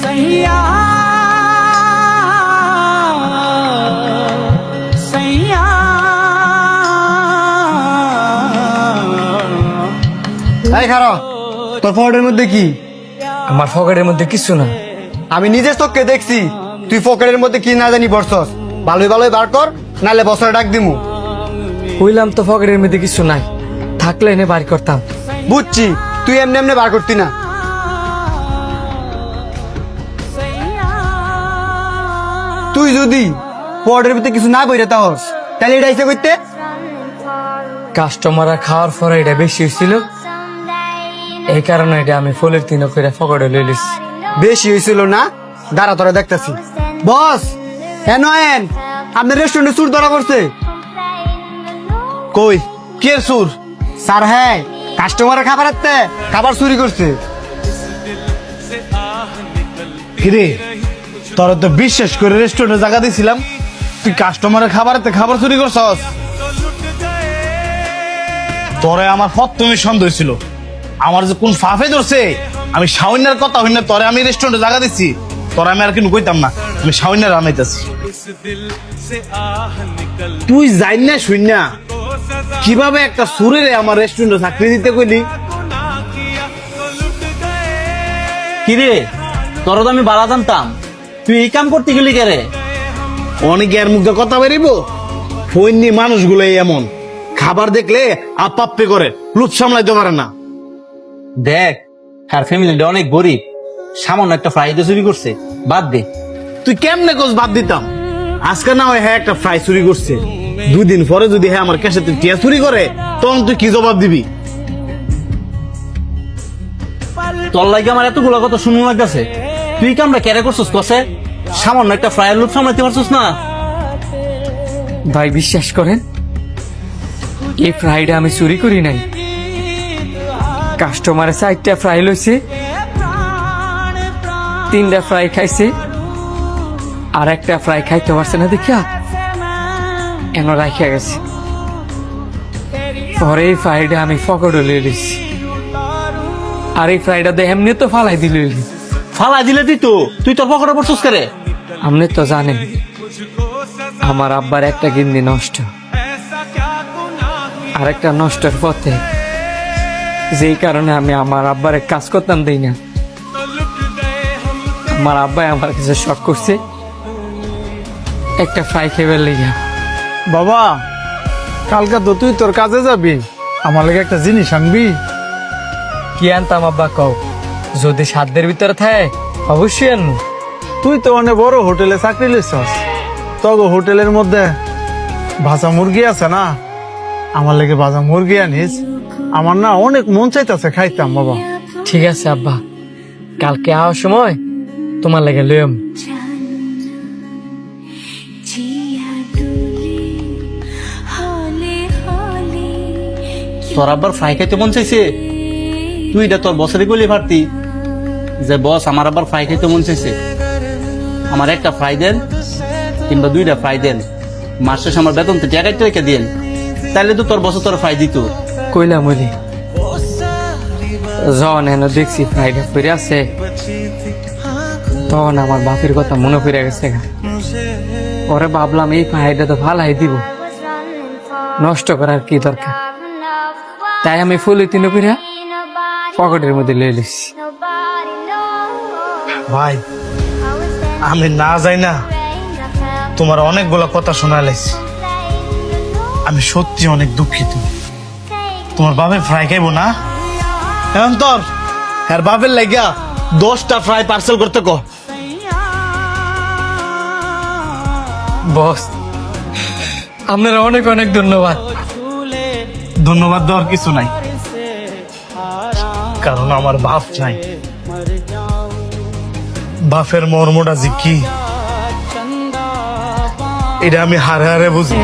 सैया सैया এই খারো, তোর পকেটের মধ্যে কি? আমার পকেটের মধ্যে কিছু না। আমি নিজের চোখকে দেখছি তুই পকেটের মধ্যে কি না জানি বসছস। ভালোই ভালোই বার কর, নাহলে বছরে ডাক দিমু। কইলাম তো পকেটের মধ্যে কিছু নাই, থাকলে এনে বাড়ি করতাম। বুঝছি, তুই এমনি এমনি বার করতি না। তুই যদি পকেটের ভিতরে কিছু না বইরে তাহস, তাহলে এটা ইচ্ছে করতে। কাস্টমাররা খাওয়ার পরে এটা বেশি হয়েছিল, এই কারণে এটা আমি ফুলের তিনও করে পকেটে লই লিছি। বেশি হয়েছিল না? দাঁড়া, তোরা দেখতেছি। বস, এন আপনার রেস্টুরেন্টে চুর ধরা পড়ছে। কই কে সুর? স্যার, হ্যাঁ, কাস্টমারের খাবার চুরি করছে। কিরে, তোরা তো বিশ্বাস করে রেস্টুরেন্টে জায়গা দিয়েছিলাম, তুই কাস্টমারের খাবার চুরি করছস? তোরে আমার প্রথমে সন্দেহ ছিল, আমার যে কোন ফাফে ধরছে। আমি শাওনের কথা হই না, তোরে আমি রেস্টুরেন্টে জায়গা দিচ্ছি, তোরা আমি আর কিন্তু কইতাম না, আমি শাওনের আনাইতেছি। তুই যাই না শুন না কিভাবে একটা সুরের আমার রেস্টুরেন্টে চাকরি দিতে কইলি? কিরে, তোর তো আমি বালা জানতাম, তুই এই কাম করতে গেলি কে রে? অনেকে আর মুখে কথা বেরিব। ফৈন্নি মানুষগুলো এমন, খাবার দেখলে আপাপ্পে করে, লুট সামলাইতে পারে না। দেখ, আর ফ্যামিলিটা অনেক গরিব, সামান্য একটা ফ্রাইডে চুরি করছে, বাদ দে। তুই কেমনে কোচ বাদ দিতাম? আজকে না হয় হ্যাঁ একটা ফ্রাই চুরি করছে, 2 দিন পরে যদি হ্যাঁ আমার কাছে টিয়া চুরি করে, তখন তুই কি জবাব দিবি? তোর লাগে আমার এতগুলো কথা শুনুন লাগতেছে। তুই কামটা কেড়ে করছিস কসে? সামান্য একটা ফ্রাইয়ের লুট সামলাইতে পারছিস না? ভাই বিশ্বাস করেন, এই ফ্রাইটা আমি চুরি করি নাই। কাস্টমারের 4টা ফ্রাই লইছে, 3টা ফ্রাই খাইছে, আর একটা ফ্রাই খাইতে পারছে না দেখিয়া এন রাখিয়া গেছে। পরে এই ফ্রাইটা আমি পকেটে লয়ে লিছি, আর এই ফ্রাইটা দিয়ে এমনি তো ফালাই দিল। ফালাই দিলে তুই তোর পকেটে পড়ছিস কে রে? আপনি তো জানেন আমার আব্বার একটা গিন্নি নষ্ট, আর একটা নষ্টের পথে, যেই কারণে আমি আমার আব্বারে কাজ করতাম দেই না। আমার আব্বাই আমার কাছে শখ করছে একটা ফ্রাই খেয়ে লেগে। বাবা, কালকে তো তুই তোর কাজে যাবি, আমার লাগে একটা জিনিস আনবি। কি আনতাম আব্বা কও? যদি সাধ্যের ভিতরে থাকে অবশ্যই আনবো। তুই তো অনেক বড় হোটেলে চাকরি লিছস, তগ হোটেলের মধ্যে ভাজা মুরগি আছে না, আমার লাগে ভাজা মুরগি আনিস। আমার না অনেক মন চাইতেছে খাইতাম বাবা। ঠিক আছে আব্বা, কালকে আওয়ার সময় তোমার লাগে লইম। তোর আব্বার ফ্রাই খাইতে মন চাইছে, তুই এটা তোর বসেরই গলি পারতি যে বস আমার আবার ফ্রাই খাইতে মন চাইছে, আমার একটা ফ্রাই দেন কিংবা 2টা ফ্রাই দেন, মাস শেষে আমার বেতন তো টাকাইতে রেখে দেন, তাইলে তো তোর বসে তোর ফ্রাই দিত। কইলাম বলি যখন এনে দেখছি ফ্রাইডে ফিরে আছে, তখন আমার বাপের কথা মনে পড়ে গেছে। ওরে ভাবলাম এই ফ্রাইডে তো ফালাই দিব, নষ্ট করার কি দরকার। তাই আমি ফুলি তিন করে পকেটের মধ্যে লয়ে লিছি। ভাই, আমি না যাই না তোমার অনেকগুলো কথা শোনালাইছি, আমি সত্যি অনেক দুঃখিত। তোমার বাপে ফ্রাই খাইবো না? এখন তোর আর বাপের লাগিয়া 10টা ফ্রাই পার্সেল করতে কো। বস, আপনার অনেক অনেক ধন্যবাদ। ধন্যবাদ দেওয়ার কিছু নাই, কারণ আমার বাপ নাই। বাপের মর্মটা যে কি এটা আমি হারে হারে বুঝি।